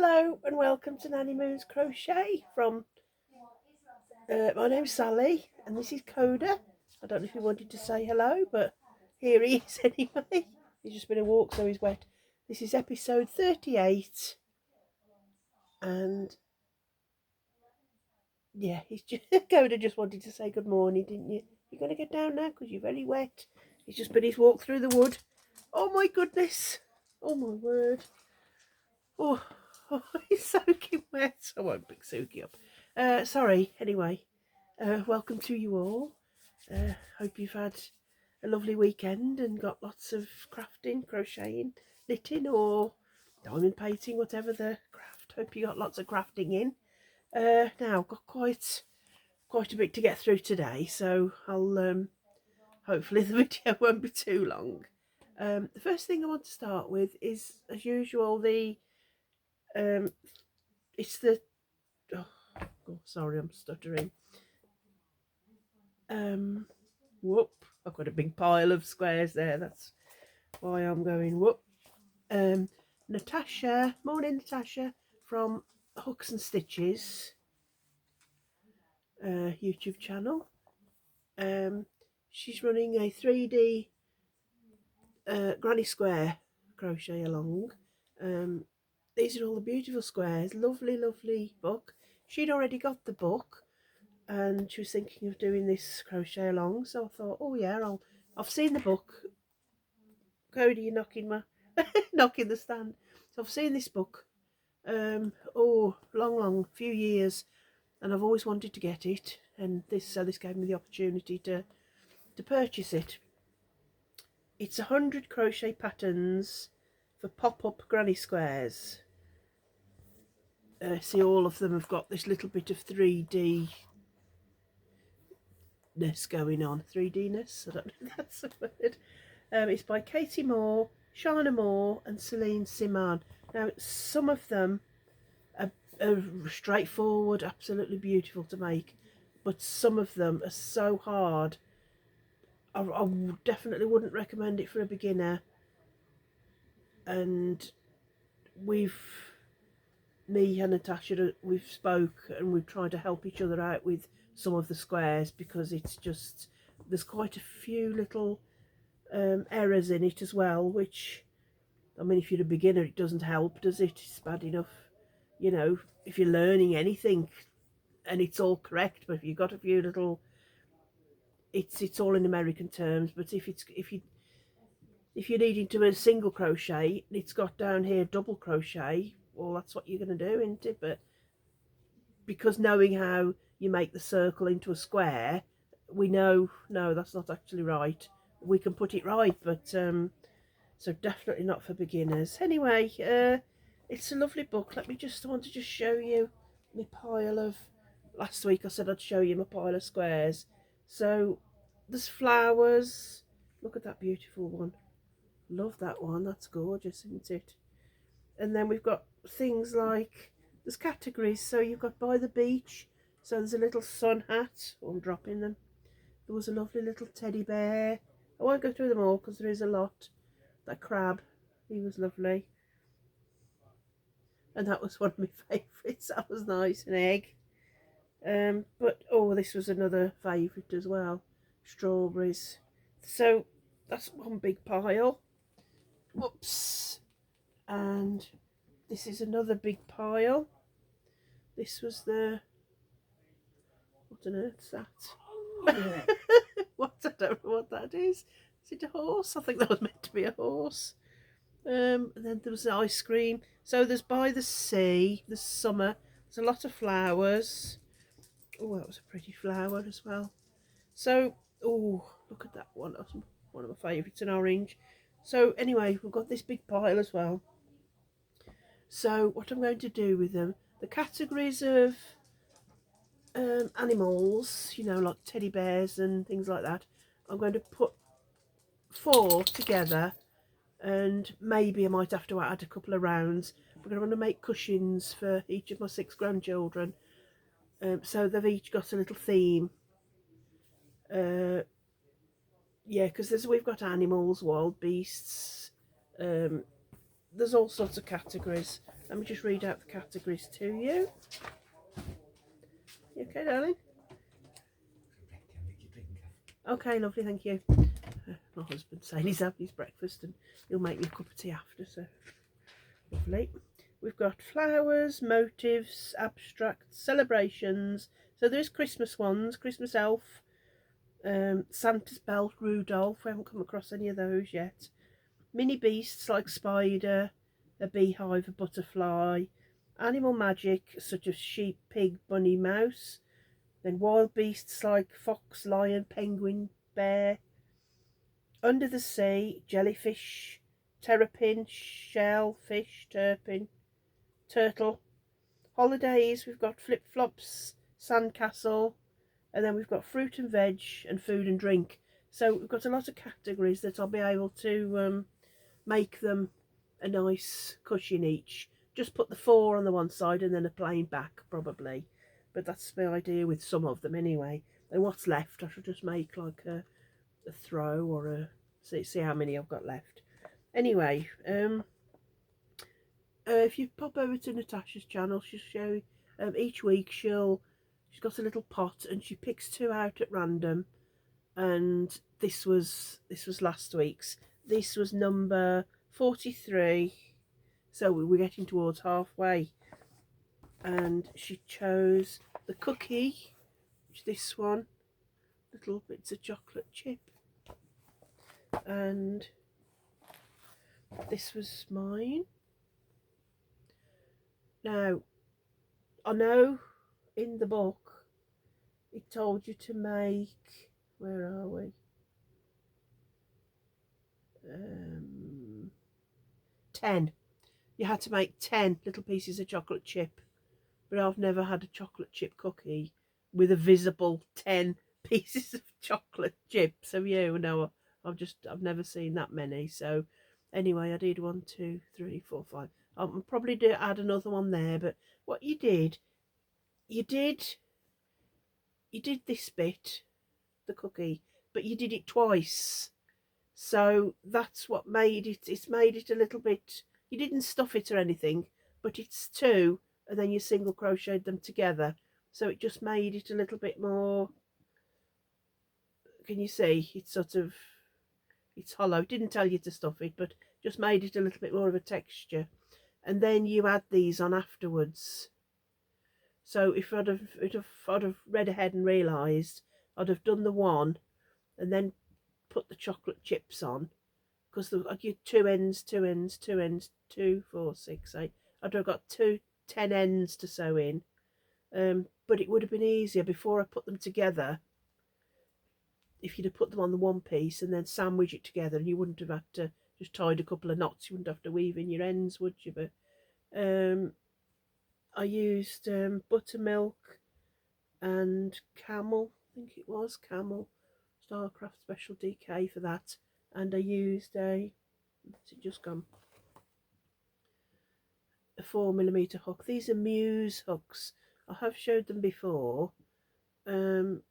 Hello and welcome to Nanny Moon's Crochet from, my name's Sally and this is Coda. I don't know if he wanted to say hello, but here he is anyway. He's just been a walk so he's wet. This is episode 38 and yeah, he's just, Coda just wanted to say good morning, didn't you? You're going to get down now because you're very wet. He's just been his walk through the wood. Oh my goodness. Oh my word. Oh, he's soaking wet. I won't pick Suki up. Sorry, anyway. Welcome to you all. Hope you've had a lovely weekend and got lots of crafting, crocheting, knitting or diamond painting, whatever the craft. Hope you got lots of crafting in. Now, got quite a bit to get through today, so I'll hopefully the video won't be too long. The first thing I want to start with is, as usual, it's the sorry, I'm stuttering. Whoop, I've got a big pile of squares there, that's why I'm going whoop. Natasha, morning Natasha, from Hooks and Stitches YouTube channel. She's running a 3D granny square crochet along. These are all the beautiful squares, lovely book. She'd already got the book and she was thinking of doing this crochet along, so I thought, oh yeah, I've seen the book. Cody, you're knocking knocking the stand. So I've seen this book long few years, and I've always wanted to get it, and this gave me the opportunity to purchase it. It's 100 crochet patterns for pop-up granny squares. See, all of them have got this little bit of 3D ness going on. 3D-ness? I don't know if that's a word. It's by Katie Moore, Shana Moore and Celine Simon. Now, some of them are straightforward, absolutely beautiful to make, but some of them are so hard. I definitely wouldn't recommend it for a beginner. And me and Natasha, we've spoke and we've tried to help each other out with some of the squares, because it's just, there's quite a few little errors in it as well, which, I mean, if you're a beginner it doesn't help, does it? It's bad enough, you know, if you're learning anything and it's all correct, but if you've got a few little, it's all in American terms, but if you're needing to do a single crochet and it's got down here double crochet, well, that's what you're going to do, isn't it? But because knowing how you make the circle into a square, we know, no, that's not actually right. We can put it right, but so definitely not for beginners. Anyway, it's a lovely book. I want to just show you my pile of, last week I said I'd show you my pile of squares. So there's flowers. Look at that beautiful one. Love that one. That's gorgeous, isn't it? And then we've got things like, there's categories. So you've got by the beach. So there's a little sun hat. Oh, I'm dropping them. There was a lovely little teddy bear. I won't go through them all because there is a lot. That crab, he was lovely. And that was one of my favourites. That was nice. An egg. But oh, this was another favourite as well. Strawberries. So that's one big pile. Whoops. And this is another big pile. This was the, what on earth's that? What? I don't know what that is. Is it a horse? I think that was meant to be a horse. And then there was the ice cream. So there's by the sea, there's summer, there's a lot of flowers. Oh, that was a pretty flower as well. So, oh, look at that one. That's one of my favourites, an orange. So anyway, we've got this big pile as well. So what I'm going to do with them, the categories of animals, you know, like teddy bears and things like that, I'm going to put 4 together, and maybe I might have to add a couple of rounds because I'm going to make cushions for each of my 6 grandchildren. So they've each got a little theme. Yeah, because we've got animals, wild beasts, there's all sorts of categories. Let me just read out the categories to you. You okay, darling? Okay, lovely, thank you. My husband's saying he's having his breakfast and he'll make me a cup of tea after, so lovely. We've got flowers, motives, abstracts, celebrations. So there's Christmas ones, Christmas elf, Santa's belt, Rudolph. We haven't come across any of those yet. Mini beasts like spider, a beehive, a butterfly. Animal magic such as sheep, pig, bunny, mouse. Then wild beasts like fox, lion, penguin, bear. Under the sea, jellyfish, terrapin, shellfish, turtle. Holidays, we've got flip-flops, sandcastle, and then we've got fruit and veg and food and drink. So we've got a lot of categories that I'll be able to make them a nice cushion each. Just put the 4 on the one side and then a plain back probably. But that's my idea with some of them anyway. And what's left, I should just make like a throw or a see how many I've got left. Anyway, if you pop over to Natasha's channel, she'll show each week she's got a little pot and she picks 2 out at random. And this was last week's. This was number 43, so we're getting towards halfway. And she chose the cookie, which this one, little bits of chocolate chip, and this was mine. Now, I know in the book it told you to make, where are we? 10. You had to make 10 little pieces of chocolate chip, but I've never had a chocolate chip cookie with a visible 10 pieces of chocolate chips. Have you? No, I've never seen that many. So anyway, I did 1, 2, 3, 4, 5. I'll probably add another one there. But what you did this bit, the cookie, but you did it twice. So that's what made it. It's made it a little bit. You didn't stuff it or anything, but it's 2, and then you single crocheted them together. So it just made it a little bit more. Can you see? It's sort of, it's hollow. It didn't tell you to stuff it, but just made it a little bit more of a texture. And then you add these on afterwards. So if I'd have read ahead and realised, I'd have done the one, and then put the chocolate chips on, because I'd get 2 ends, 2 ends, 2 ends, 2, 4, 6, 8. I'd have got 10 ends to sew in, but it would have been easier before I put them together if you'd have put them on the one piece and then sandwich it together, and you wouldn't have had to just tied a couple of knots. You wouldn't have to weave in your ends, would you? But I used buttermilk and camel, I think it was camel Starcraft Special DK for that, and I used a 4mm hook. These are Muse hooks. I have showed them before. They're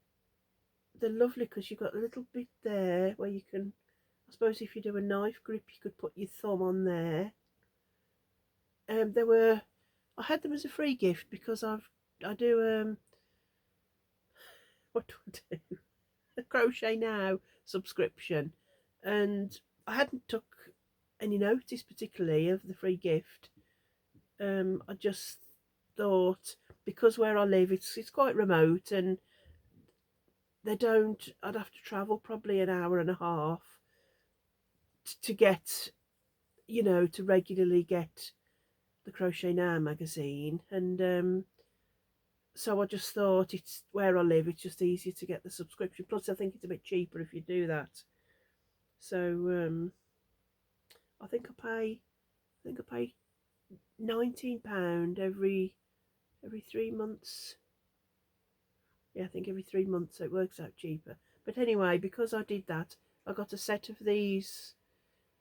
lovely because you've got a little bit there where you can, I suppose if you do a knife grip, you could put your thumb on there. I had them as a free gift because I do what do I do? A Crochet Now subscription, and I hadn't took any notice particularly of the free gift. I just thought, because where I live it's quite remote, and I'd have to travel probably an hour and a half to get, to regularly get the Crochet Now magazine, and so I just thought, it's where I live, it's just easier to get the subscription. Plus I think it's a bit cheaper if you do that. So I think I pay £19 every 3 months. Yeah, I think every 3 months, so it works out cheaper. But anyway, because I did that, I got a set of these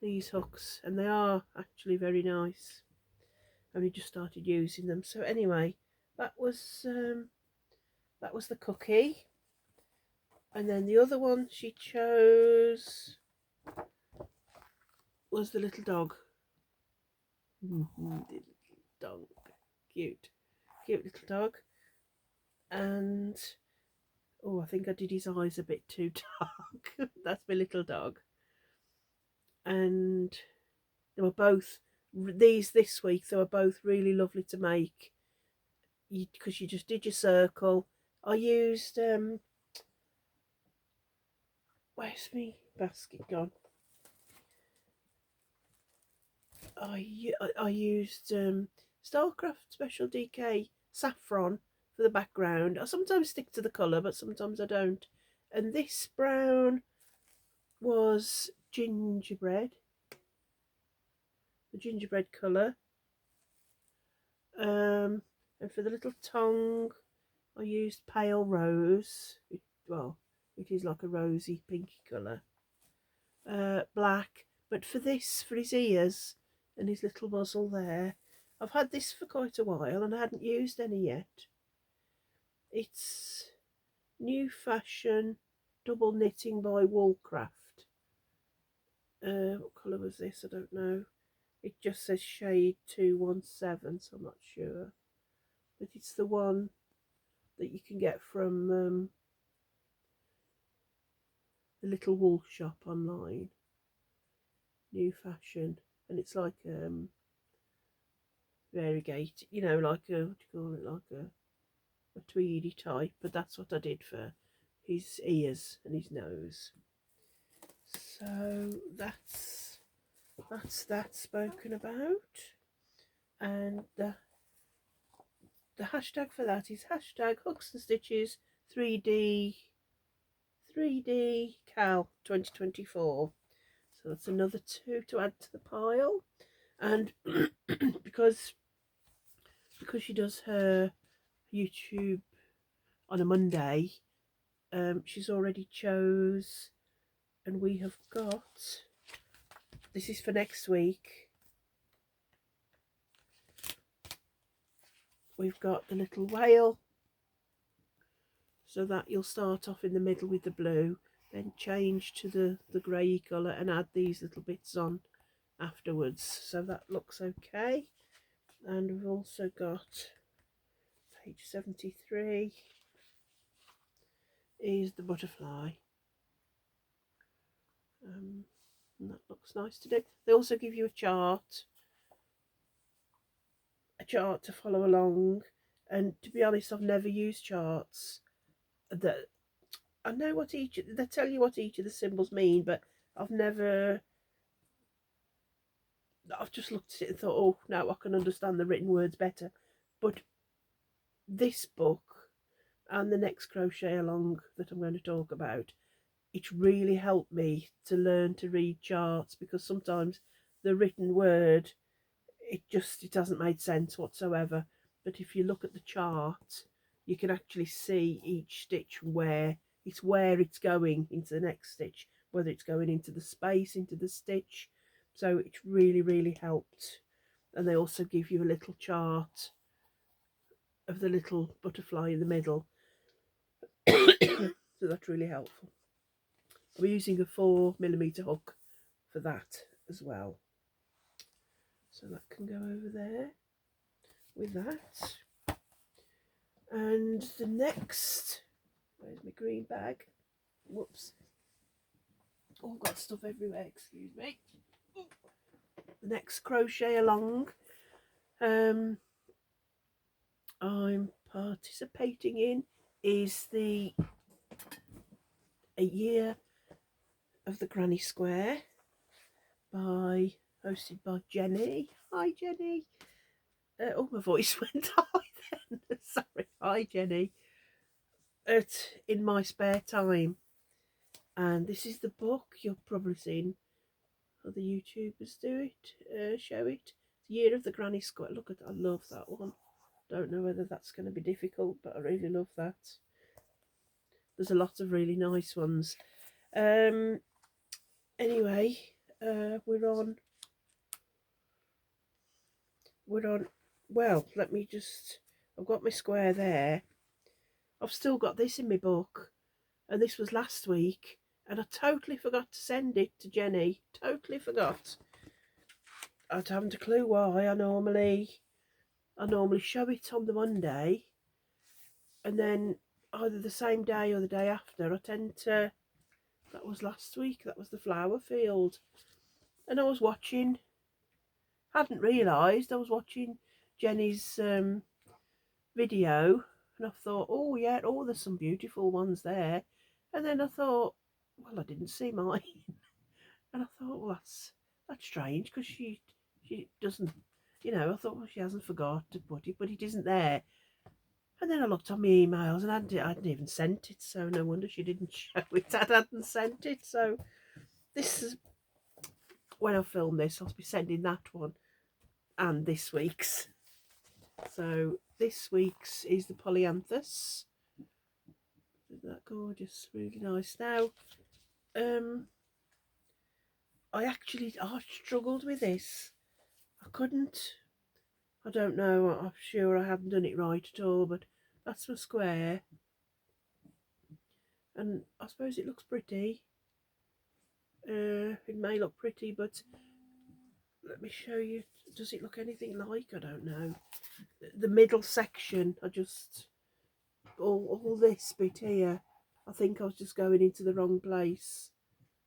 hooks, and they are actually very nice. I only just started using them. So anyway, that was the cookie. And then the other one she chose was the little dog. The little cute little dog. And oh, I think I did his eyes a bit too dark. That's my little dog. And they were both this week. They were both really lovely to make. Because you just did your circle. I used where's me basket gone? I used Starcraft Special DK saffron for the background. I sometimes stick to the colour, but sometimes I don't. And this brown was gingerbread, the gingerbread colour. And for the little tongue, I used pale rose. Well, it is like a rosy pinky colour. Black. But for his ears and his little muzzle there, I've had this for quite a while and I hadn't used any yet. It's New Fashion Double Knitting by Woolcraft. What colour was this? I don't know. It just says shade 217, so I'm not sure. But it's the one that you can get from the little wool shop online. New Fashion. And it's like variegated, you know, like a, what do you call it, like a tweedy type. But that's what I did for his ears and his nose. So that's that spoken about. And the hashtag for that is hashtag hooks and stitches 3D Cal 2024. So that's another 2 to add to the pile. And because she does her YouTube on a Monday, she's already chose, and we have got, this is for next week, we've got the little whale, so that you'll start off in the middle with the blue, then change to the grey colour and add these little bits on afterwards. So that looks okay. And we've also got page 73 is the butterfly. And that looks nice to do. They also give you a chart to follow along. And to be honest, I've never used charts. That I know what they tell you what each of the symbols mean, but I've just looked at it and thought, oh, no, I can understand the written words better. But this book and the next crochet along that I'm going to talk about, it's really helped me to learn to read charts, because sometimes the written word, it hasn't made sense whatsoever. But if you look at the chart, you can actually see each stitch where it's going into the next stitch, whether it's going into the space, into the stitch. So it's really, really helped. And they also give you a little chart of the little butterfly in the middle. So that's really helpful. I'm using a 4mm hook for that as well. So that can go over there with that. And the next, where's my green bag? Whoops. Oh, I've got stuff everywhere, excuse me. The next crochet along I'm participating in is a year of the Granny Square, hosted by Jenny. Hi Jenny. Oh, my voice went high then. Sorry. Hi Jenny. In my spare time, and this is the book. You've probably seen other YouTubers do it, show it. Year of the Granny Square. Look at that. I love that one. Don't know whether that's going to be difficult, but I really love that. There's a lot of really nice ones. Anyway, we're on, well, let me just, I've got my square there. I've still got this in my book, and this was last week, and I totally forgot to send it to Jenny. Totally forgot. I haven't a clue why. I normally I normally show it on the Monday, and then either the same day or the day after I tend to, that was last week, that was the flower field, and I was watching, hadn't realised I was watching Jenny's video, and I thought, oh yeah, oh there's some beautiful ones there, and then I thought, well, I didn't see mine. And I thought, well, that's strange, because she doesn't, you know. I thought, well, she hasn't forgot to put it, but it isn't there. And then I looked on my emails, and I hadn't even sent it, so no wonder she didn't show it. I hadn't sent it. So this is, when I film this, I'll be sending that one and this week's. So this week's is the polyanthus. Isn't that gorgeous? Really nice. Now, I struggled with this. I couldn't. I don't know. I'm sure I haven't done it right at all, but that's my square, and I suppose it looks pretty. It may look pretty, but let me show you. Does it look anything like? I don't know. The middle section, all this bit here, I think I was just going into the wrong place.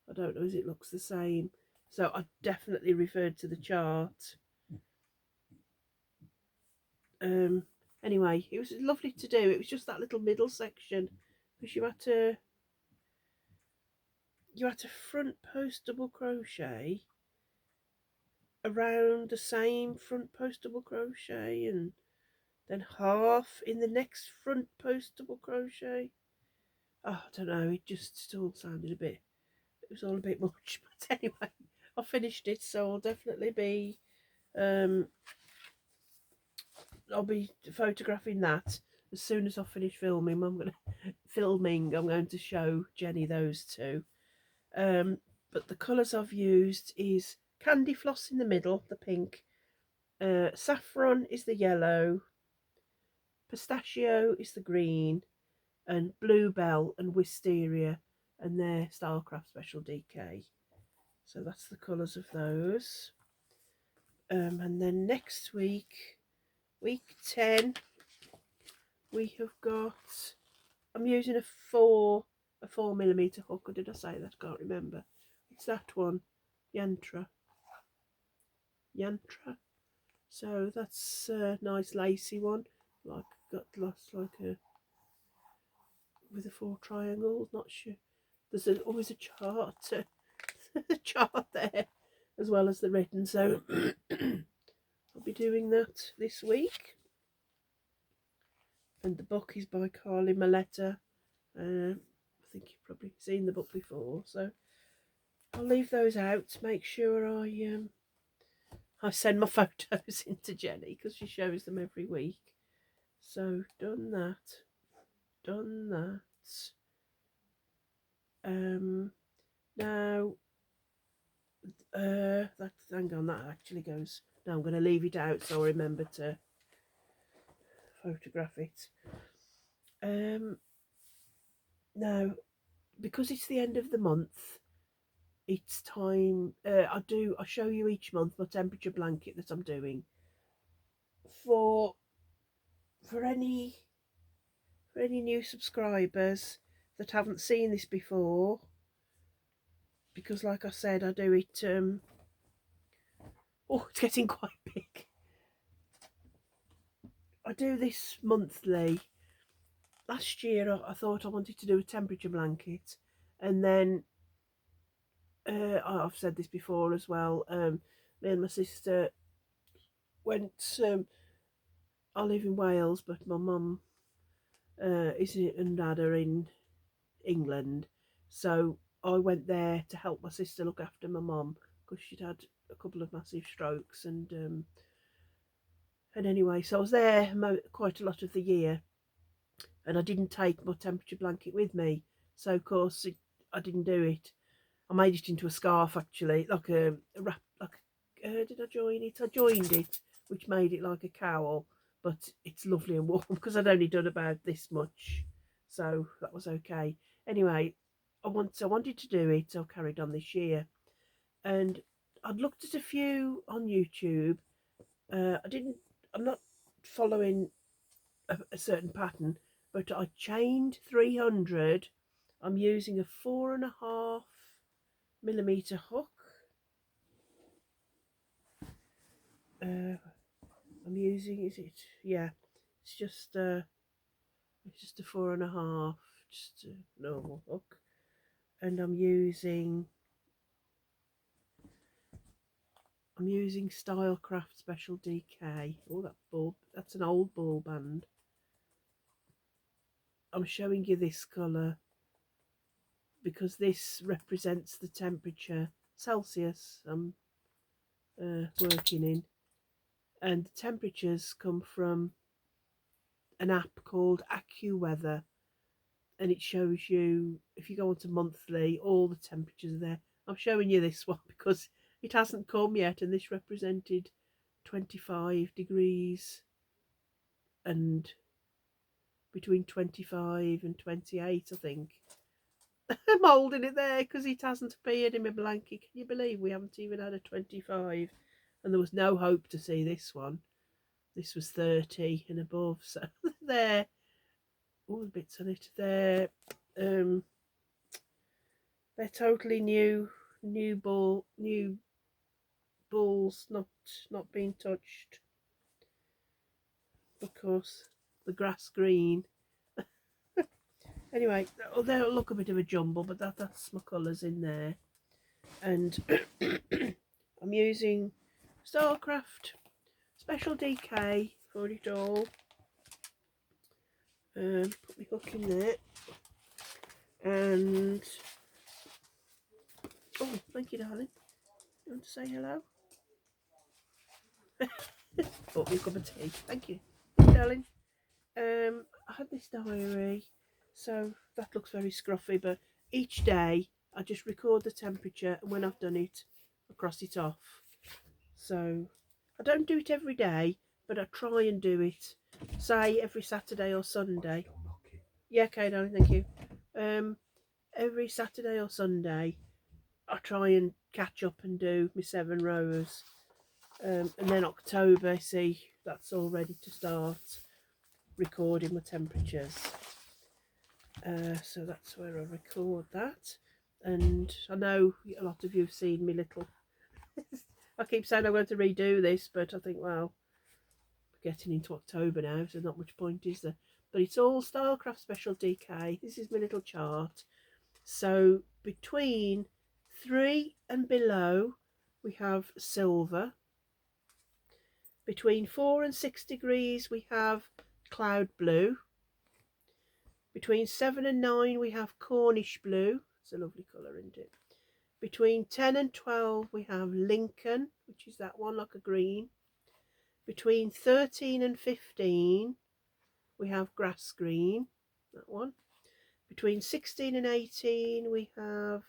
I don't know as it looks the same. So I definitely referred to the chart. Anyway, it was lovely to do. It was just that little middle section, because you had to front post double crochet around the same front post double crochet, and then half in the next front post double crochet. Oh, I don't know, it just still sounded a bit, it was all a bit much. But anyway, I finished it, so I'll definitely be I'll be photographing that as soon as I finish filming. I'm going to show Jenny those two. But the colours I've used is candy floss in the middle, the pink, saffron is the yellow, pistachio is the green, and bluebell and wisteria, and they're Stylecraft Special DK. So that's the colours of those. And then next week, week 10, we have got, I'm using a 4mm hook, or did I say that? I can't remember. It's that one, Yantra. So that's a nice lacy one, like got lost like a, with the 4 triangles. Not sure. There's always a chart, a chart there, as well as the written. So I'll be doing that this week. And the book is by Carly Maletta. I think you've probably seen the book before, so I'll leave those out. Make sure I send my photos in to Jenny, because she shows them every week. So done that. Now that, hang on, that actually goes. Now I'm going to leave it out so I remember to photograph it. Now, because it's the end of the month, it's time. I show you each month my temperature blanket that I'm doing for any new subscribers that haven't seen this before, because like I said, I do it oh, it's getting quite big. I do this monthly. Last year I thought I wanted to do a temperature blanket, and then I've said this before as well, me and my sister went, I live in Wales, but my mum and dad are in England, so I went there to help my sister look after my mum, because she'd had a couple of massive strokes, and anyway, so I was there quite a lot of the year, and I didn't take my temperature blanket with me, so of course I didn't do it. I made it into a scarf, actually, like a wrap. Like, did I join it? I joined it, which made it like a cowl, but it's lovely and warm because I'd only done about this much, so that was okay. Anyway, I wanted to do it, so I carried on this year, and I'd looked at a few on YouTube. I didn't. I'm not following a certain pattern, but I chained 300. I'm using a 4.5mm hook. I'm using, is it? Yeah, it's just a 4.5, just a normal hook, and I'm using Stylecraft Special DK. Oh, that bulb, that's an old ball band. I'm showing you this colour because this represents the temperature Celsius I'm working in, and the temperatures come from an app called AccuWeather, and it shows you, if you go onto monthly, all the temperatures are there. I'm showing you this one because it hasn't come yet, and this represented 25 degrees and between 25 and 28, I think. I'm holding it there because it hasn't appeared in my blanket. Can you believe we haven't even had a 25? And there was no hope to see this one. This was 30 and above. So there, all the bits on it. They're totally new balls, not being touched. Of course, the grass green. Anyway, they'll look a bit of a jumble, but that's my colours in there. And I'm using Starcraft Special DK for it all. Put my hook in there. And oh, thank you, darling. You want to say hello? Bought me a cup of tea. Thank you, darling. I had this diary, so that looks very scruffy, but each day I just record the temperature, and when I've done it, I cross it off. So I don't do it every day, but I try and do it, say every Saturday or Sunday. Yeah, okay, darling, thank you. Every Saturday or Sunday, I try and catch up and do my 7 rows. And then October, see, that's all ready to start recording my temperatures. So that's where I record that. And I know a lot of you have seen me little I keep saying I'm going to redo this, but I think, well, we're getting into October now, so not much point, is there? But it's all Stylecraft Special DK. This is my little chart. So between 3 and below, we have silver. Between 4 and 6 degrees, we have cloud blue. Between 7 and 9, we have Cornish blue. It's a lovely colour, isn't it? Between 10 and 12, we have Lincoln, which is that one, like a green. Between 13 and 15, we have grass green, that one. Between 16 and 18, we have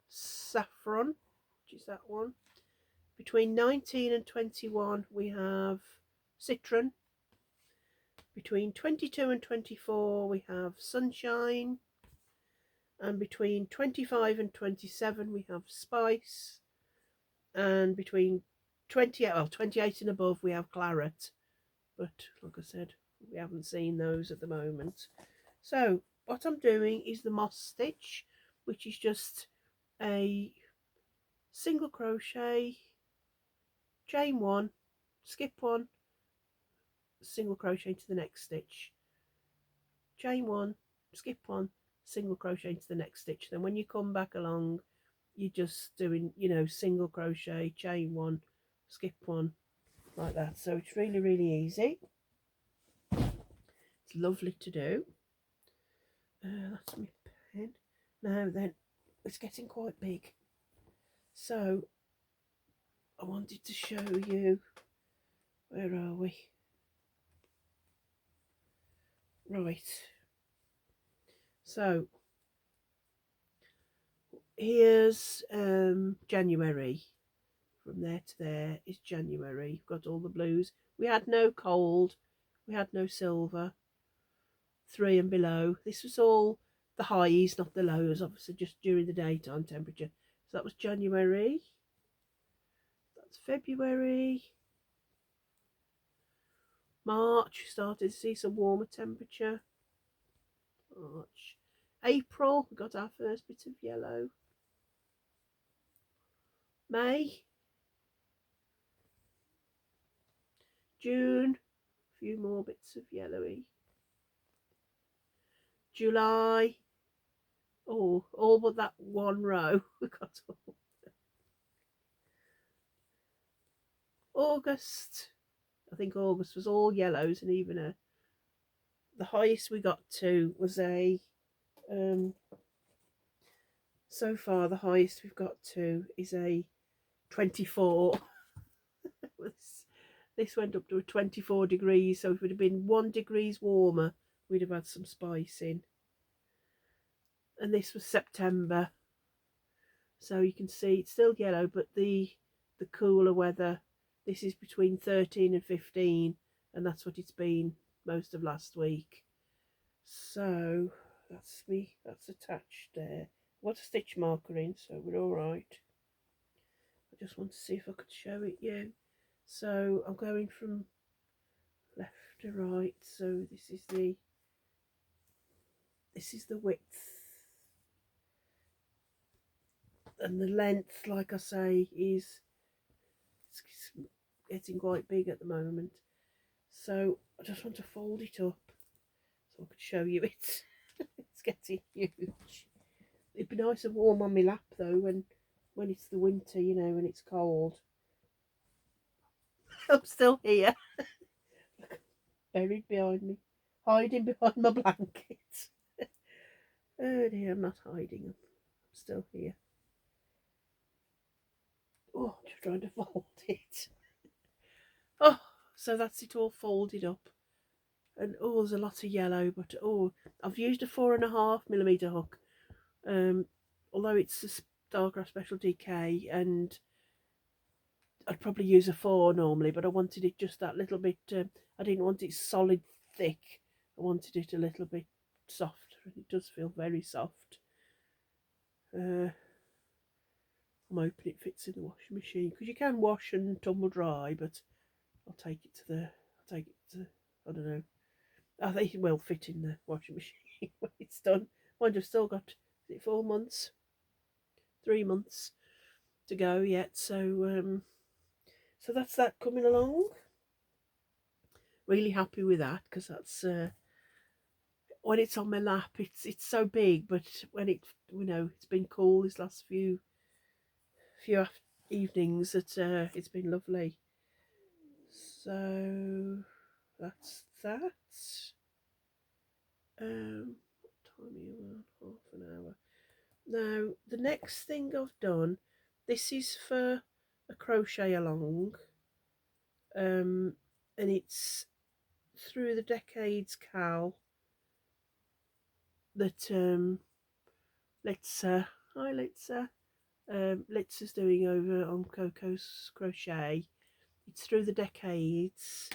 saffron, which is that one. Between 19 and 21, we have citron. Between 22 and 24, we have sunshine. And between 25 and 27, we have spice. And between 28 and above, we have claret. But like I said, we haven't seen those at the moment. So what I'm doing is the moss stitch, which is just a single crochet, chain 1, skip 1, single crochet into the next stitch, chain 1, skip 1, single crochet into the next stitch. Then when you come back along, you're just doing, single crochet, chain 1, skip 1, like that. So it's really, really easy. It's lovely to do. That's my pen. Now then, it's getting quite big, so I wanted to show you, where are we? Right, so here's January. From there to there is January. You've got all the blues. We had no gold, we had no silver, 3 and below. This was all the highs, not the lows, obviously just during the daytime temperature. So that was January. That's February. March, we started to see some warmer temperature. March. April, we got our first bit of yellow. May. June, a few more bits of yellowy. July, oh, all but that one row we got all. August, I think August was all yellows, and even the highest we got to was a so far the highest we've got to is a 24. This went up to a 24 degrees, so if it would have been 1 degree warmer, we'd have had some spice in. And this was September, so you can see it's still yellow, but the cooler weather, this is between 13 and 15, and that's what it's been most of last week. So that's me, that's attached there. Got a stitch marker in, so we're all right. I just want to see if I could show it you. So I'm going from left to right, so this is the width, and the length, like I say, is getting quite big at the moment. So I just want to fold it up so I could show you it. It's getting huge. It'd be nice and warm on my lap though when it's the winter, you know, when it's cold. I'm still here, buried behind me, hiding behind my blanket. Oh dear, I'm not hiding. I'm still here. Oh, just trying to fold it. Oh, so that's it all folded up. And oh, there's a lot of yellow, but oh, I've used a 4.5mm hook. Although it's a Starcraft Special DK, and I'd probably use a 4 normally, but I wanted it just that little bit. I didn't want it solid thick. I wanted it a little bit soft, and it does feel very soft. I'm hoping it fits in the washing machine, because you can wash and tumble dry, but I'll take it to I don't know. I think it will fit in the washing machine when it's done. Mind, I've still got, is it 4 months? 3 months to go yet, so so that's that coming along. Really happy with that, because that's when it's on my lap, it's so big, but when it, you know, it's been cool this last few evenings, that it's been lovely. So that's that. What time are you on? Half an hour. Now the next thing I've done, this is for a crochet along, and it's through the decades Cal that Letsa, hi Letsa, Letsa's doing over on Coco's Crochet. It's through the decades,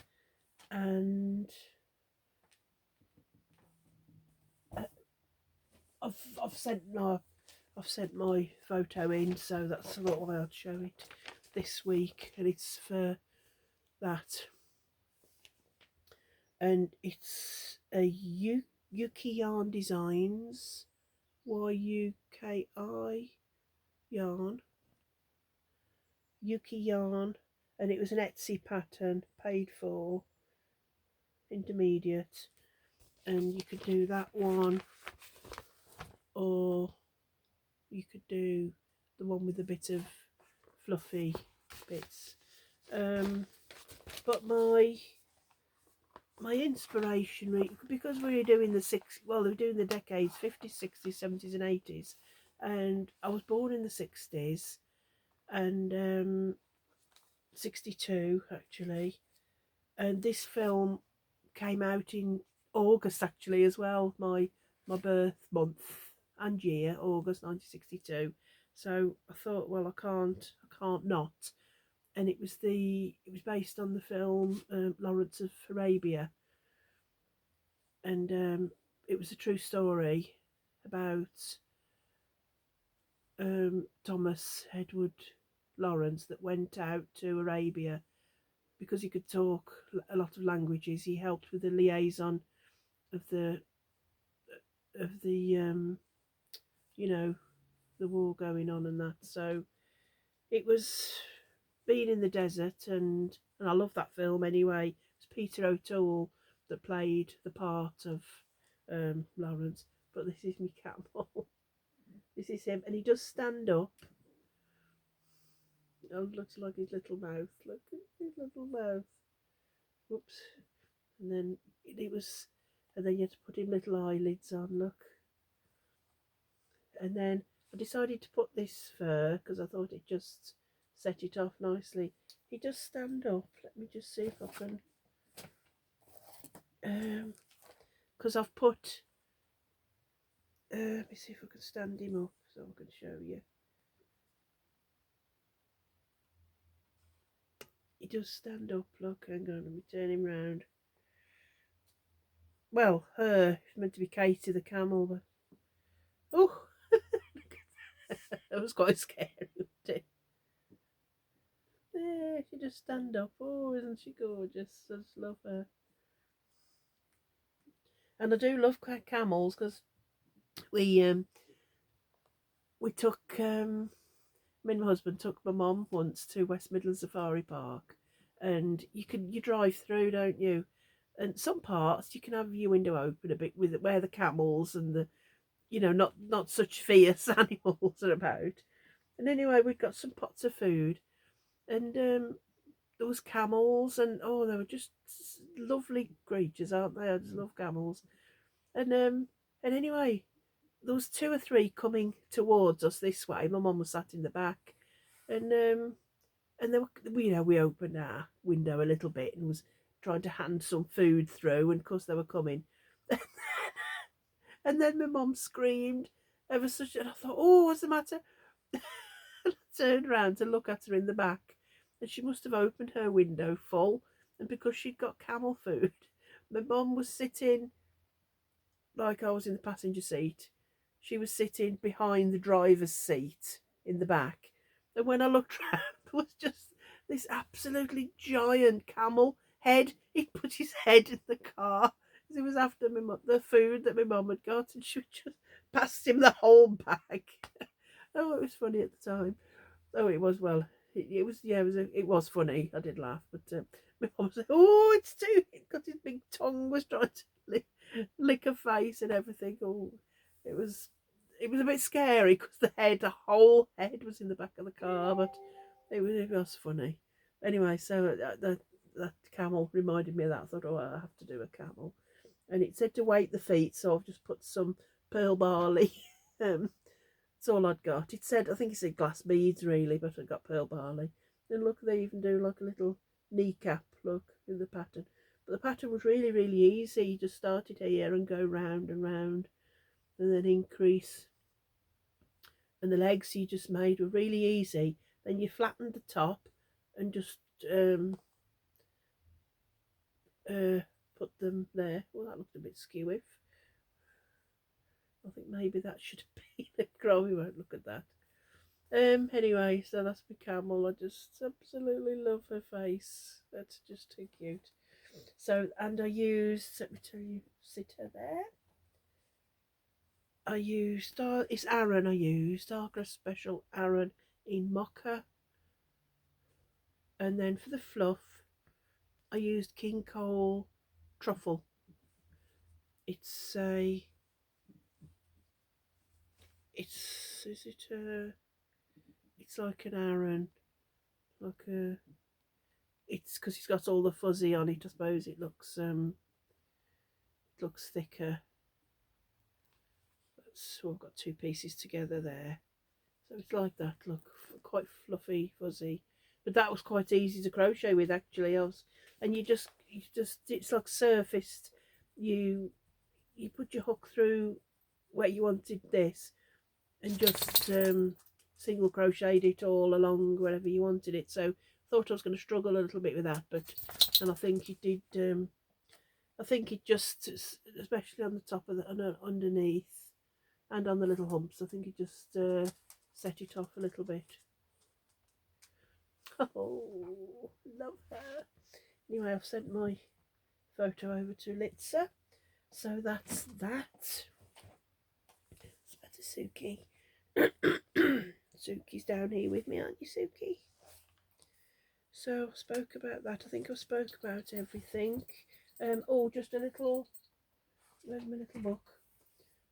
and I've sent my photo in, so that's why I'd show it this week, and it's for that. And it's a Yuki Yarn Designs, YUKI yarn, Yuki Yarn, and it was an Etsy pattern, paid for, intermediate, and you could do that one, or you could do the one with a bit of fluffy bits. But my inspiration, because we were doing they were doing the decades, 50s, 60s, 70s and 80s, and I was born in the 60s, and 62 actually, and this film came out in August actually as well, my birth month and year, August 1962. So I thought, well, I can't not. And it was based on the film Lawrence of Arabia, and it was a true story about Thomas Edward Lawrence that went out to Arabia because he could talk a lot of languages, he helped with the liaison of the you know, the war going on and that. So it was being in the desert, and I love that film anyway. It's Peter O'Toole that played the part of Lawrence, but this is me camel. This is him, and he does stand up. Oh, it looks like his little mouth. Look at his little mouth. Whoops. And then it was, and then you had to put him little eyelids on. Look. And then I decided to put this fur because I thought it just set it off nicely. He does stand up. Let me just see if I can, because I've put. Let me see if I can stand him up so I can show you. He does stand up. Look, hang on, let me turn him round. Well, it's meant to be Katie the camel, but oh, that was quite scary, wasn't it? There, she just stand up. Oh, isn't she gorgeous? I just love her. And I do love camels because we took me and my husband took my mum once to West Midlands Safari Park, and you drive through, don't you? And some parts you can have your window open a bit with where the camels and the not such fierce animals are about. And anyway, we got some pots of food, and there was camels, and oh, they were just lovely creatures, aren't they? I just love camels. And anyway, there was two or three coming towards us this way. My mum was sat in the back, and they were, we opened our window a little bit and was trying to hand some food through, and of course they were coming. And then my mum screamed ever such, and I thought, oh, what's the matter? And I turned around to look at her in the back, and she must have opened her window full, and because she'd got camel food, my mum was sitting like I was in the passenger seat. She was sitting behind the driver's seat in the back. And when I looked round, there was just this absolutely giant camel head. He'd put his head in the car because he was after the food that my mum had got, and she just passed him the whole bag. Oh, it was funny at the time. Oh, it was, well, it was, yeah, it was funny. I did laugh, but my mum said, "Oh, it's too," because his big tongue was trying to lick her face and everything. Oh, it was a bit scary because the whole head was in the back of the car, but it was funny. Anyway, so that camel reminded me of that. I thought, oh, I have to do a camel, and it said to weight the feet, so I've just put some pearl barley. That's all I'd got. It said, I think it said glass beads really, but I got pearl barley. And look, they even do like a little kneecap look in the pattern. But the pattern was really, really easy. You just started here and go round and round, and then increase. And the legs you just made were really easy. Then you flattened the top and just put them there. Well, that looked a bit skewy. I think maybe that should have been a crow. We won't look at that. Anyway, so that's my camel. I just absolutely love her face. That's just too cute. So, and I used, let me tell you, sit her there. I used, it's Aran I used, Darker Special Aran in Mocha. And then for the fluff, I used King Cole Truffle. It's a, it's like an Aran, like a, it's because it's got all the fuzzy on it. I suppose it looks thicker. So I've got two pieces together there. So it's like that. Look, quite fluffy, fuzzy. But that was quite easy to crochet with actually. And you just it's like surfaced. You put your hook through where you wanted this, and just single crocheted it all along wherever you wanted it. So I thought I was going to struggle a little bit with that, and I think it did. I think it just, especially on the top of the underneath and on the little humps, I think it just set it off a little bit. Oh, love her. Anyway, I've sent my photo over to Litsa, so that's that. Sallysuki. Suki's down here with me, aren't you, Suki? So I spoke about that. I think I spoke about everything. Oh, just a little. Where's my little book?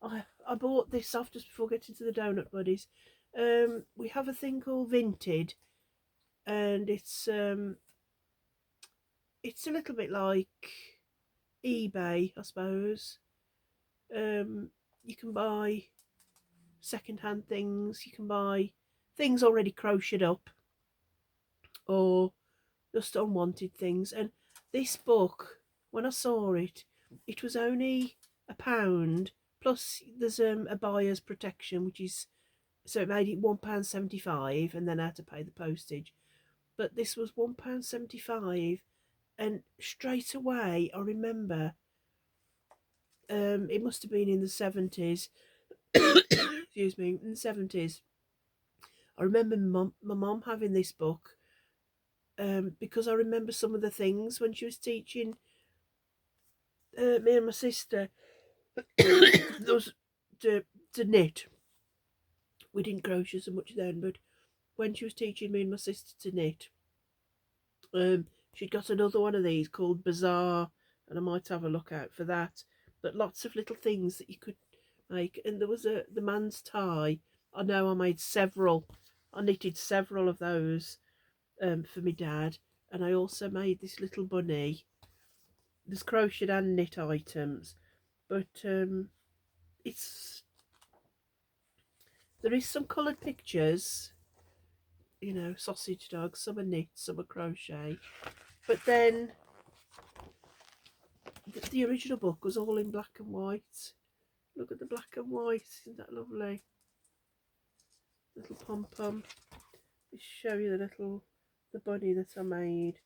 I bought this off just before getting to the donut buddies. We have a thing called Vinted, and it's a little bit like eBay, I suppose. You can buy second-hand things. You can buy things already crocheted up, or just unwanted things. And this book, when I saw it, it was only £1. Plus, there's a buyer's protection, which is so it made it £1.75, and then I had to pay the postage. But this was £1.75, and straight away I remember. It must have been in the 70s. Excuse me, in the 70s. I remember my mum having this book, because I remember some of the things when she was teaching me and my sister. Those to knit. We didn't crochet so much then, but when she was teaching me and my sister to knit, she'd got another one of these called Bazaar, and I might have a look out for that. But lots of little things that you could make, and there was the man's tie. I know I made several. I knitted several of those for my dad, and I also made this little bunny. There's crochet and knit items, but it's there is some coloured pictures, you know, sausage dogs, some are knit, some are crochet, but then the original book was all in black and white. Look at the black and white, isn't that lovely? Little pom-pom. Let's show you the bunny that I made.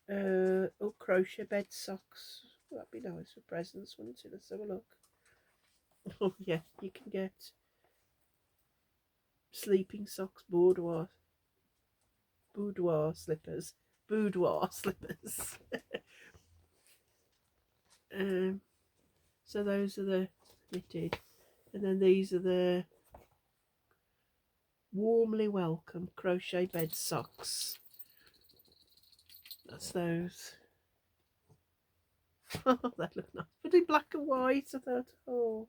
Oh, crochet bed socks. That'd be nice for presents, wouldn't it? Let's have a look. Oh yeah, you can get sleeping socks, boudoir slippers. So those are the knitted, and then these are the warmly welcome crochet bed socks. That's those. Oh, that look nice, but in black and white. I thought, oh,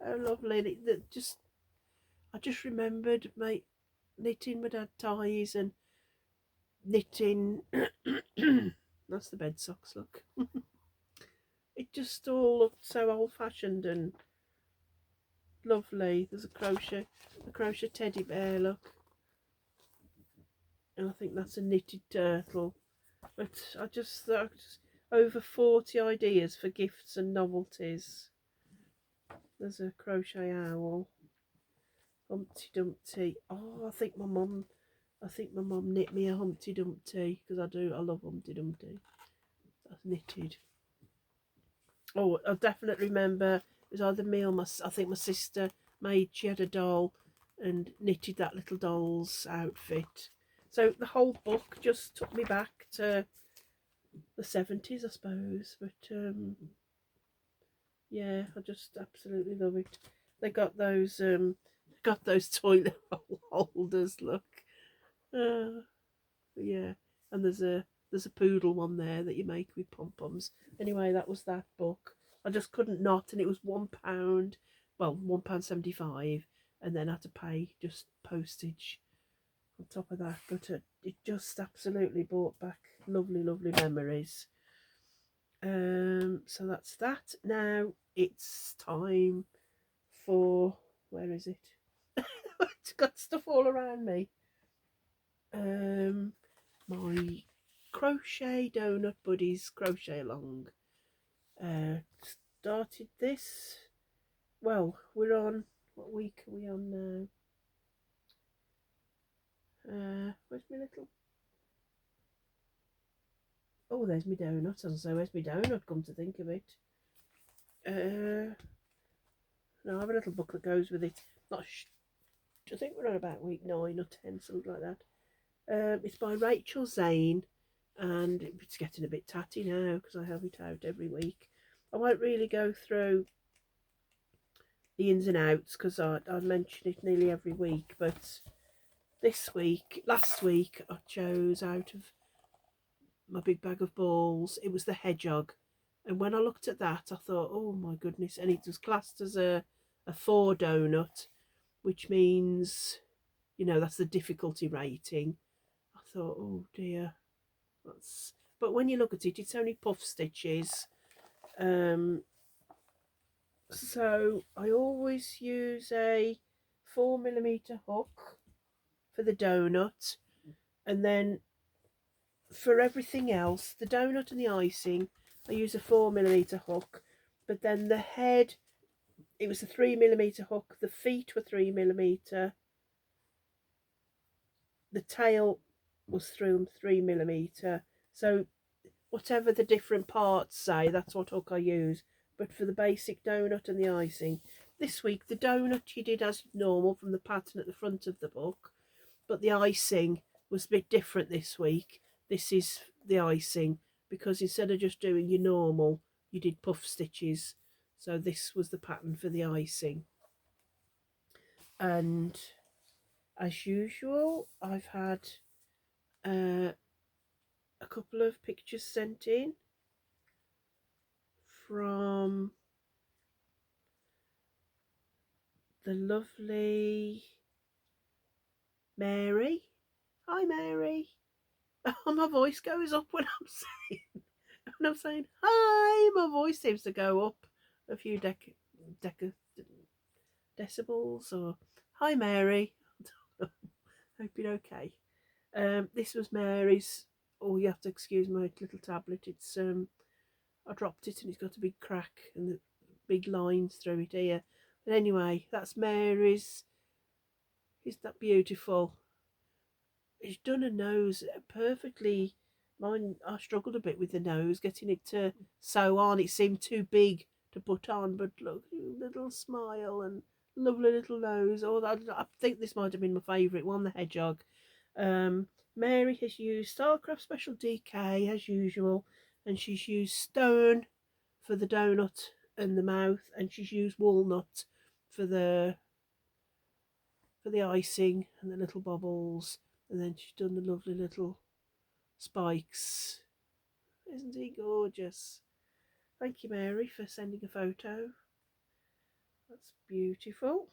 how lovely! I just remembered knitting my dad ties and knitting. That's the bed socks. Look, it just all looked so old-fashioned and lovely. There's a crochet teddy bear. Look, and I think that's a knitted turtle. But I just thought over 40 ideas for gifts and novelties. There's a crochet owl. Humpty Dumpty. Oh, I think my mum knit me a Humpty Dumpty, because I love Humpty Dumpty. That's knitted. Oh, I definitely remember it was either me or I think my sister she had a doll and knitted that little doll's outfit. So the whole book just took me back to the 70s, I suppose. But yeah, I just absolutely love it. They got those toilet holders. Look, yeah, and there's a poodle one there that you make with pom poms. Anyway, that was that book. I just couldn't not, and it was £1. Well, £1.75, and then I had to pay just postage on top of that. But it just absolutely brought back lovely memories. So that's that. Now it's time for, where is it? It's got stuff all around me. My crochet donut buddies crochet along. Started this. Well, we're on, what week are we on now? Where's my little? Oh, there's my donut. I was say, where's my donut? Come to think of it. No, I have a little book that goes with it. I think we're on about week 9 or 10, something like that. It's by Rachel Zane, and it's getting a bit tatty now because I have it out every week. I won't really go through the ins and outs because I mention it nearly every week, but last week I chose out of my big bag of balls, it was the hedgehog, and when I looked at that I thought, oh my goodness, and it was classed as a 4 donut, which means, you know, that's the difficulty rating. I thought, oh dear, that's, but when you look at it, it's only puff stitches. So I always use a 4mm hook for the donut, and then for everything else, the donut and the icing, I use a 4mm hook, but then the head, it was a 3mm hook, the feet were 3mm, the tail was through 3mm. So whatever the different parts say, that's what hook I use. But for the basic donut and the icing, this week the donut you did as normal from the pattern at the front of the book, but the icing was a bit different this week. This is the icing, because instead of just doing your normal, you did puff stitches. So this was the pattern for the icing. And as usual, I've had a couple of pictures sent in from the lovely Mary. Hi Mary. Oh, my voice goes up when I'm saying hi. My voice seems to go up a few decibels. Or hi Mary. Hope you're okay. This was Mary's. Oh, you have to excuse my little tablet. It's I dropped it and it's got a big crack and the big lines through it here. But anyway, that's Mary's. Isn't that beautiful? She's done a nose perfectly. Mine, I struggled a bit with the nose, getting it to sew on. It seemed too big to put on, but look, little smile and lovely little nose. Oh, I think this might have been my favourite one, the hedgehog. Mary has used Starcraft Special DK as usual, and she's used stone for the donut and the mouth, and she's used walnut for the icing and the little bubbles, and then she's done the lovely little spikes. Isn't he gorgeous? Thank you, Mary, for sending a photo. That's beautiful.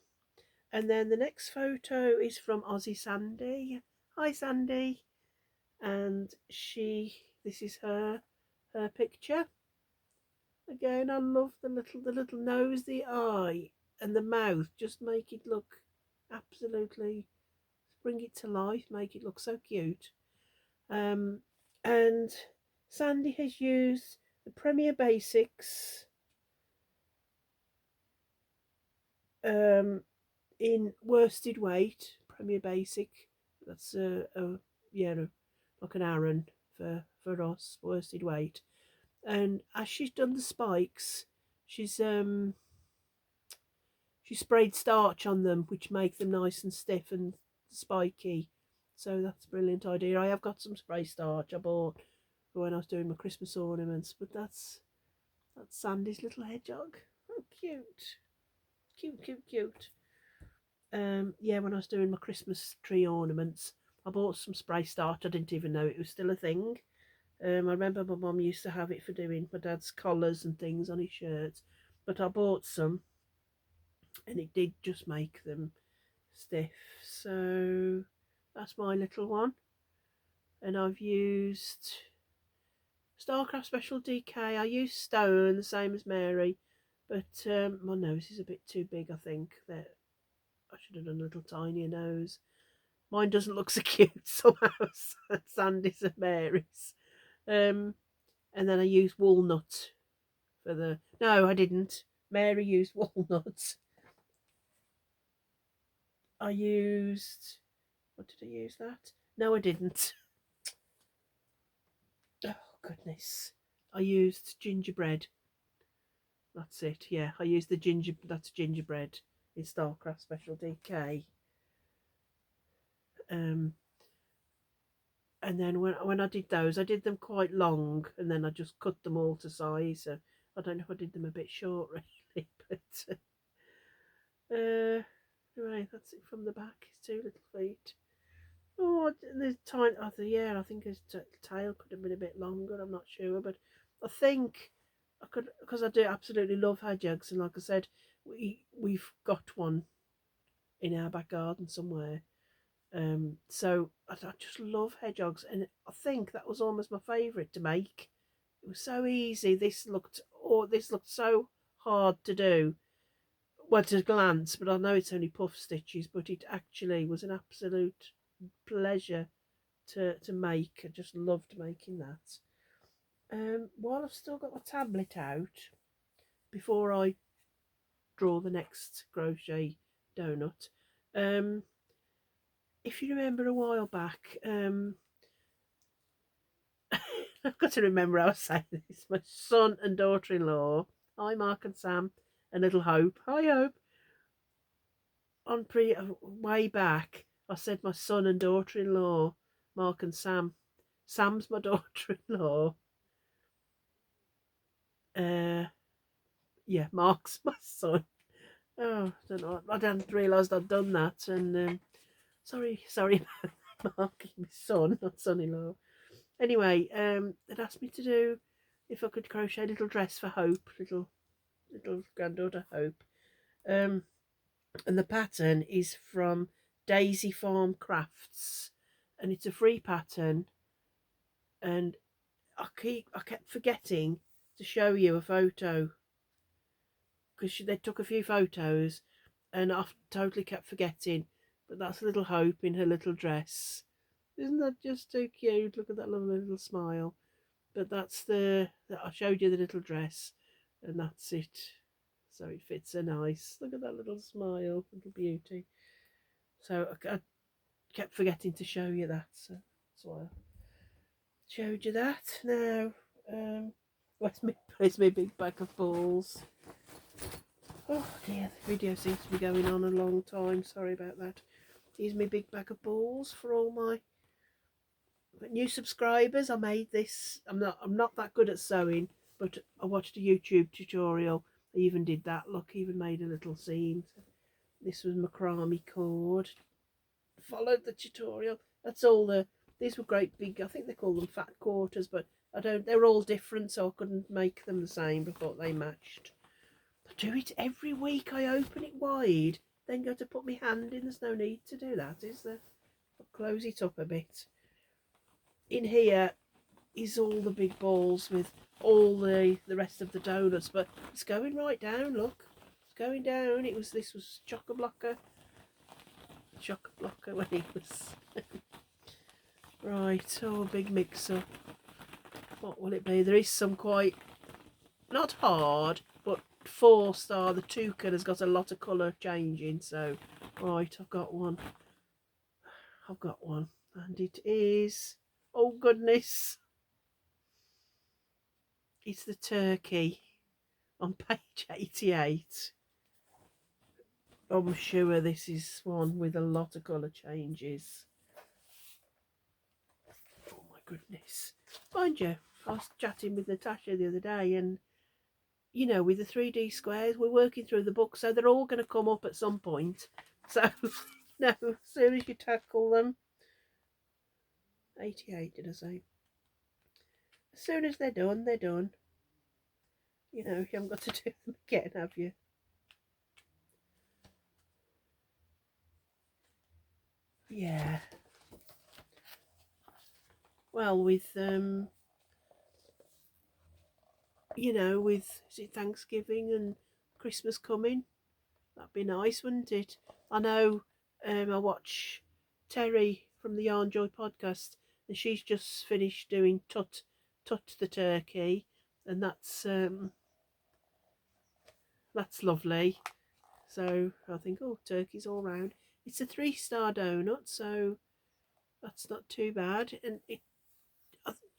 And then the next photo is from Aussie Sandy. Hi Sandy. And this is her picture. Again, I love the little nose, the eye, and the mouth. Just make it look absolutely, bring it to life, make it look so cute. And Sandy has used the Premier Basics in worsted weight. Premier Basic, that's like an Aran for us, worsted weight. And as she's done the spikes, she's she sprayed starch on them, which make them nice and stiff and spiky. So that's a brilliant idea. I have got some spray starch I bought for when I was doing my Christmas ornaments, but that's Sandy's little hedgehog. Oh, cute. Cute. Yeah, when I was doing my Christmas tree ornaments, I bought some spray starch. I didn't even know it was still a thing. I remember my mum used to have it for doing my dad's collars and things on his shirts, but I bought some and it did just make them stiff. So that's my little one. And I've used Starcraft Special DK. I used stone, the same as Mary, but my nose is a bit too big. I think that I should have done a little tinier nose. Mine doesn't look so cute somehow. Sandy's and Mary's. And then I used walnut for the. No, I didn't. Mary used walnuts. I used. What did I use that? No, I didn't. Oh, goodness. I used gingerbread. That's it. Yeah, I used that's gingerbread in Starcraft Special DK. And then when I did those, I did them quite long, and then I just cut them all to size. So I don't know if I did them a bit short really, but anyway, that's it from the back. His two little feet. Oh, the tiny. Oh, yeah, I think his tail could have been a bit longer. I'm not sure, but I think I could, because I do absolutely love hedgehogs, and like I said, we've got one in our back garden somewhere. So I just love hedgehogs, and I think that was almost my favourite to make. It was so easy. This looked so hard to do. Well, to glance, but I know it's only puff stitches, but it actually was an absolute pleasure to make. I just loved making that. While I've still got my tablet out, before I draw the next crochet donut, um, if you remember a while back, I've got to remember how I say this. My son and daughter-in-law, hi Mark and Sam, and little Hope, hi Hope. On way back, I said my son and daughter-in-law, Mark and Sam. Sam's my daughter-in-law. Yeah, Mark's my son. Oh, I don't know. I didn't realise I'd done that. And sorry, Mark, my son, not son-in-law. Anyway, they'd asked me to do if I could crochet a little dress for Hope, little granddaughter Hope. And the pattern is from Daisy Farm Crafts, and it's a free pattern. And I kept forgetting to show you a photo because they took a few photos, and I totally kept forgetting. But that's little Hope in her little dress. Isn't that just too cute? Look at that lovely little smile. But that's I showed you the little dress, and that's it. So it fits her nice. Look at that little smile, little beauty. So I kept forgetting to show you that. So that's why I showed you that. Now, where's my big bag of balls? Oh dear, the video seems to be going on a long time. Sorry about that. Here's my big bag of balls for all my new subscribers. I made this. I'm not that good at sewing, but I watched a YouTube tutorial. I even did that. Look, even made a little seam. This was macrame cord. Followed the tutorial. That's all these were great big, I think they call them fat quarters, but they're all different, so I couldn't make them the same. I thought they matched. I do it every week. I open it wide, then go to put my hand in. There's no need to do that, is there? I'll close it up a bit. In here is all the big balls with all the rest of the donuts, but it's going right down. Look, it's going down. This was chock-a-blocker when it was right. Oh, big mix-up. What will it be? There is some quite not hard but forced. The toucan has got a lot of colour changing. So right, I've got one, and it is, oh goodness, it's the turkey on page 88. I'm sure this is one with a lot of colour changes. Oh my goodness. Mind you, I was chatting with Natasha the other day, and you know, with the 3D squares, we're working through the book, so they're all going to come up at some point. So, no, as soon as you tackle them, 88 did I say? As soon as they're done, they're done. You know, you haven't got to do them again, have you? Yeah. Well, with you know, with is it Thanksgiving and Christmas coming, that'd be nice, wouldn't it? I know. I watch Terry from the Yarn Joy podcast, and she's just finished doing Tut the turkey, and that's lovely. So I think, oh, turkey's all round. It's a 3-star donut, so that's not too bad. And you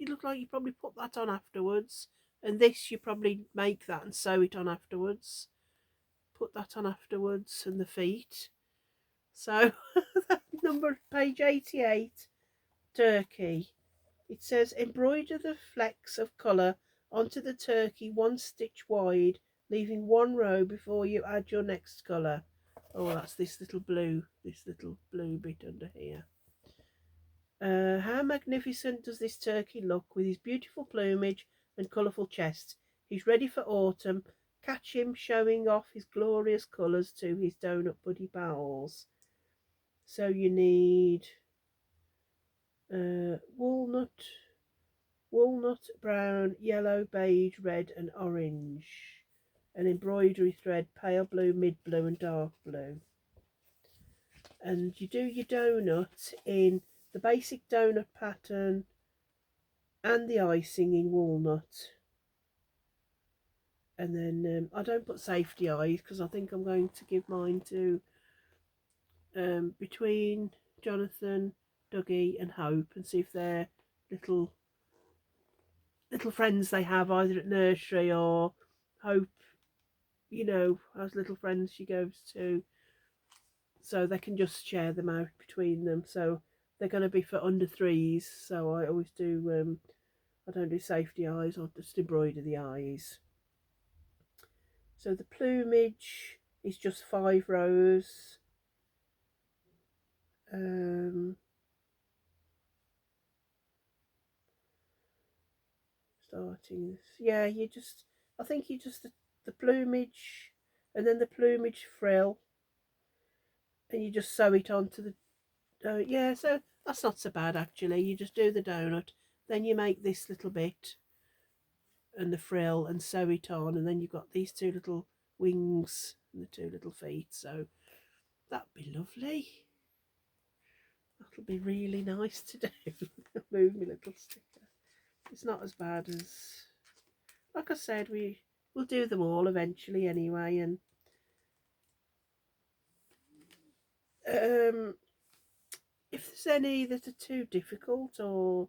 look like you probably put that on afterwards. And this, you probably make that and sew it on afterwards. Put that on afterwards, and the feet. So, page 88. turkey. It says embroider the flecks of colour onto the turkey 1 stitch wide, leaving 1 row before you add your next colour. Oh, that's this little blue bit under here. How magnificent does this turkey look with his beautiful plumage and colourful chest. He's ready for autumn. Catch him showing off his glorious colours to his donut buddy pals. So you need walnut, brown, yellow, beige, red and orange. An embroidery thread, pale blue, mid blue and dark blue. And you do your donut in the basic donut pattern and the icing in walnut. And then I don't put safety eyes because I think I'm going to give mine to between Jonathan, Dougie and Hope, and see if they're little friends they have either at nursery, or Hope, you know, has little friends she goes to, so they can just share them out between them. So they're going to be for under 3s, so I always do I don't do safety eyes, I'll just embroider the eyes. So the plumage is just 5 rows. Starting this, yeah, you just, I think you just the plumage and then the plumage frill, and you just sew it onto the yeah, so that's not so bad actually. You just do the donut, then you make this little bit and the frill and sew it on, and then you've got these 2 little wings and the 2 little feet. So that'd be lovely. That'll be really nice to do. Move my little sticker. It's not as bad as, like I said, we'll do them all eventually anyway. And if there's any that are too difficult, or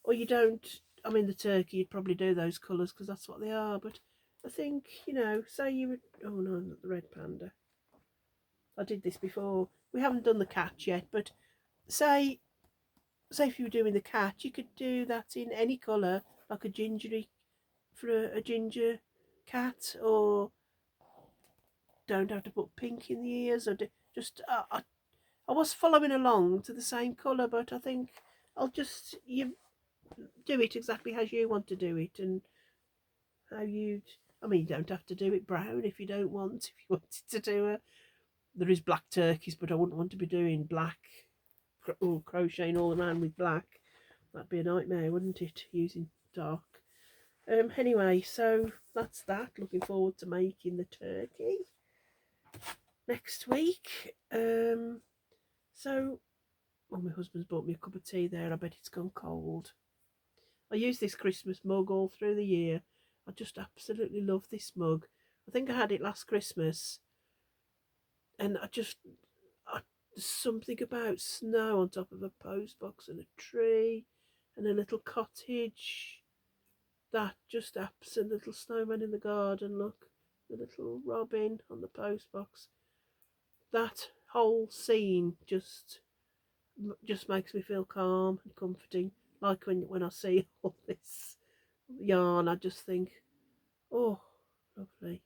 you don't, I mean the turkey, you'd probably do those colours because that's what they are. But I think, you know, say you would, oh no, not the red panda. I did this before. We haven't done the cat yet, but say if you were doing the cat, you could do that in any colour, like a gingery, for a ginger cat, or don't have to put pink in the ears, or just I was following along to the same colour, but I think I'll just, you do it exactly as you want to do it, and how you, I mean, you don't have to do it brown if you don't want. If you wanted to do a, there is black turkeys, but I wouldn't want to be doing black, or crocheting all around with black. That'd be a nightmare, wouldn't it, using dark. Anyway, so that's that. Looking forward to making the turkey next week. So, well, my husband's bought me a cup of tea there. I bet it's gone cold. I use this Christmas mug all through the year. I just absolutely love this mug. I think I had it last Christmas, and there's something about snow on top of a post box and a tree and a little cottage. That just absolute little snowman in the garden, look, the little robin on the post box. That whole scene just makes me feel calm and comforting. Like when I see all this yarn, I just think, oh, lovely.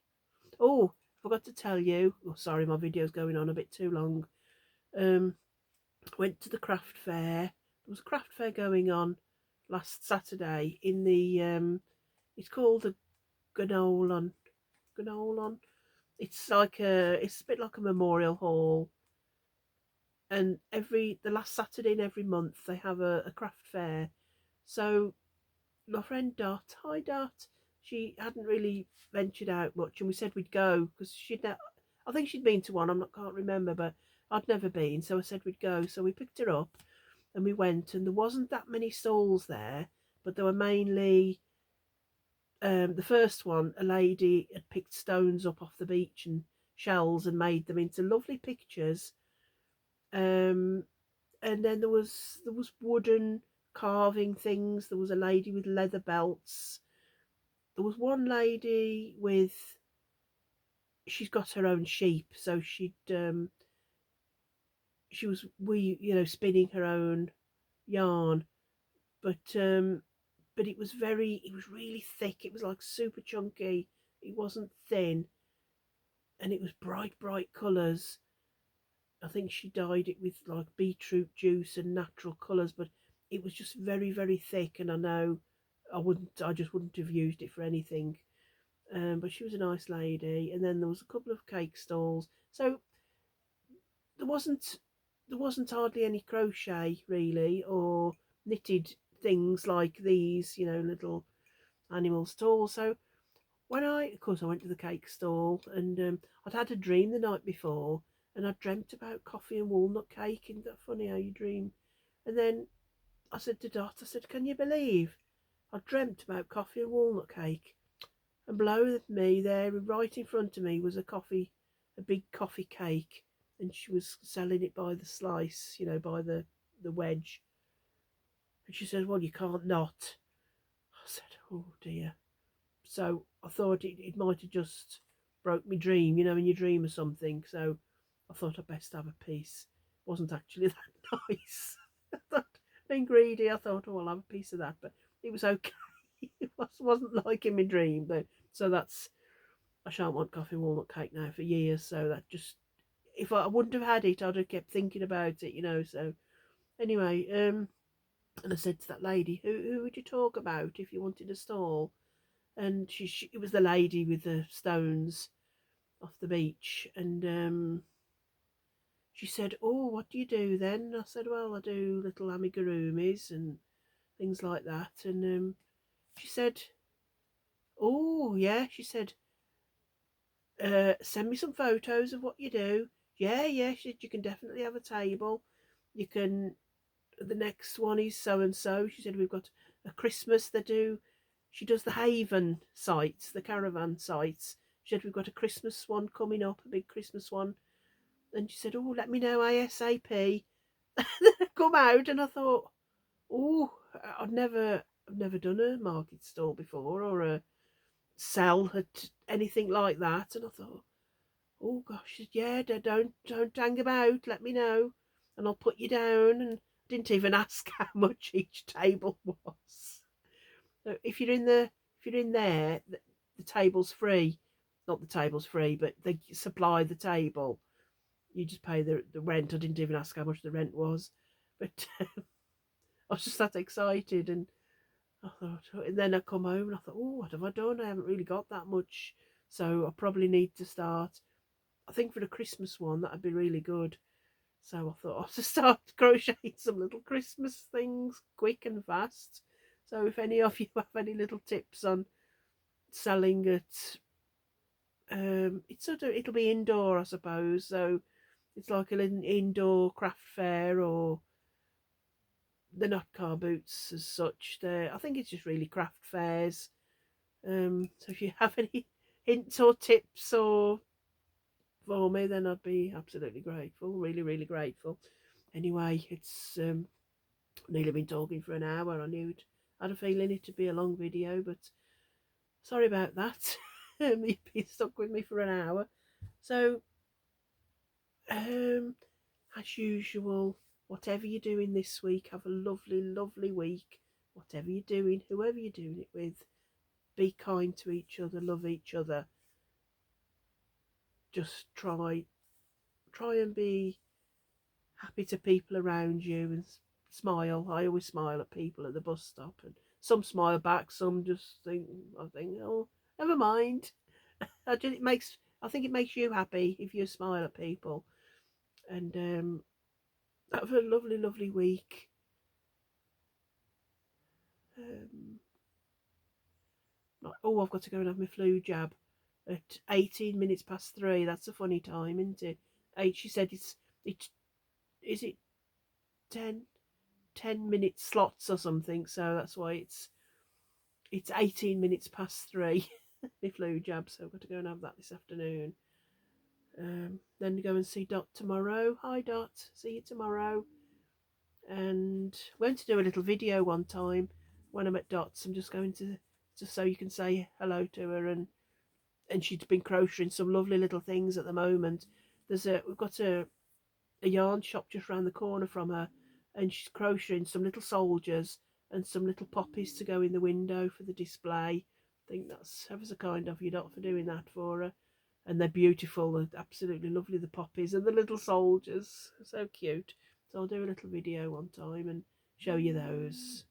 Oh, I forgot to tell you. Oh, sorry, my video's going on a bit too long. Went to the craft fair. There was a craft fair going on last Saturday in the it's called the Ganolon. It's a bit like a memorial hall, and the last Saturday in every month they have a craft fair. So my friend Dot, hi Dot, she hadn't really ventured out much, and we said we'd go because I think she'd been to one, can't remember, but I'd never been, so I said we'd go. So we picked her up and we went, and there wasn't that many stalls there, but there were mainly the first one, a lady had picked stones up off the beach and shells and made them into lovely pictures. And then there was wooden carving things. There was a lady with leather belts. There was one lady she's got her own sheep, so she was spinning her own yarn, but it was really thick. It was like super chunky. It wasn't thin, and it was bright colours. I think she dyed it with like beetroot juice and natural colours, but it was just very thick. And I know I just wouldn't have used it for anything. But she was a nice lady. And then there was a couple of cake stalls. So there wasn't hardly any crochet really, or knitted things like these, little animal stalls. So of course, I went to the cake stall, and I'd had a dream the night before, and I dreamt about coffee and walnut cake. Isn't that funny how you dream? And then I said to Dot, I said, can you believe I dreamt about coffee and walnut cake? And below me, there, right in front of me, was a big coffee cake, and she was selling it by the slice, by the wedge. And she said, well, you can't not. I said, oh dear. So I thought it might have just broke my dream, when you dream of something. So I thought I'd best have a piece. It wasn't actually that nice. I thought, being greedy, I thought, oh, I'll have a piece of that. But it was okay. It wasn't like in my dream. Though. So I shan't want coffee walnut cake now for years. So that just, if I wouldn't have had it, I'd have kept thinking about it. So anyway, and I said to that lady, who would you talk about if you wanted a stall? And it was the lady with the stones off the beach, and she said, oh, what do you do then? I said, well, I do little amigurumis and things like that. And she said, oh yeah, she said, send me some photos of what you do. Yeah, she said, you can definitely have a table. You can, the next one is so and so. She said, we've got a Christmas they do. She does the Haven sites, the caravan sites. She said, we've got a Christmas one coming up, a big Christmas one. And she said, oh, let me know ASAP. Then I come out, and I thought, oh, I've never done a market stall before, or a sell at anything like that. And I thought, oh gosh, yeah, don't hang about. Let me know, and I'll put you down. And I didn't even ask how much each table was. So if you're in there, the table's free. Not the table's free, but they supply the table. You just pay the rent. I didn't even ask how much the rent was, but I was just that excited. And I thought, and then I come home and I thought, oh, what have I done? I haven't really got that much, so I probably need to start. I think for the Christmas one, that'd be really good. So I thought I'll just start crocheting some little Christmas things quick and fast. So if any of you have any little tips on selling it, it'll be indoor, I suppose. So it's like an indoor craft fair, or they're not car boots as such. I think it's just really craft fairs. So if you have any hints or tips or for me, then I'd be absolutely grateful. Really grateful. Anyway, it's nearly been talking for an hour. I had a feeling it'd be a long video, but sorry about that. You've been stuck with me for an hour. So, as usual, whatever you're doing this week, have a lovely week. Whatever you're doing, whoever you're doing it with, be kind to each other, love each other. Just try and be happy to people around you, and smile. I always smile at people at the bus stop, and some smile back, some just think, oh, never mind. I think it makes you happy if you smile at people. And have a lovely week. Um, oh, I've got to go and have my flu jab at 18 minutes past 3. That's a funny time, isn't it? She said it's is it 10 minute slots or something, so that's why it's 18 minutes past 3. My flu jab, so I've got to go and have that this afternoon. Then go and see Dot tomorrow. Hi Dot, see you tomorrow. And I'm going to do a little video one time when I'm at Dot's. I'm just going to, just so you can say hello to her. And she's been crocheting some lovely little things at the moment. We've got a yarn shop just around the corner from her, and she's crocheting some little soldiers and some little poppies to go in the window for the display. I think that's ever so kind of you, Dot, for doing that for her. And they're beautiful, they're absolutely lovely, the poppies and the little soldiers, so cute. So I'll do a little video one time and show you those.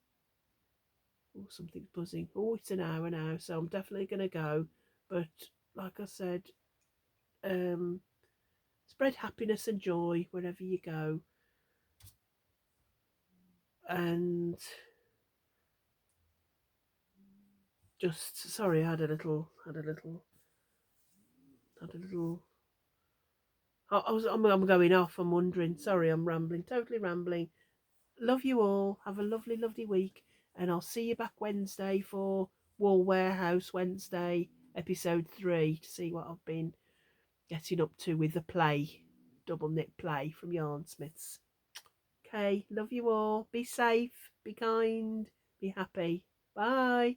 Oh, something's buzzing. Oh, it's an hour now, so I'm definitely going to go. But like I said, um, spread happiness and joy wherever you go. And just sorry, I had a little. I'm going off. I'm wondering. Sorry, I'm rambling. Totally rambling. Love you all. Have a lovely, lovely week, and I'll see you back Wednesday for Wool Warehouse Wednesday episode 3 to see what I've been getting up to with the play, double knit play from Yarnsmiths. Okay, love you all. Be safe, be kind, be happy. Bye.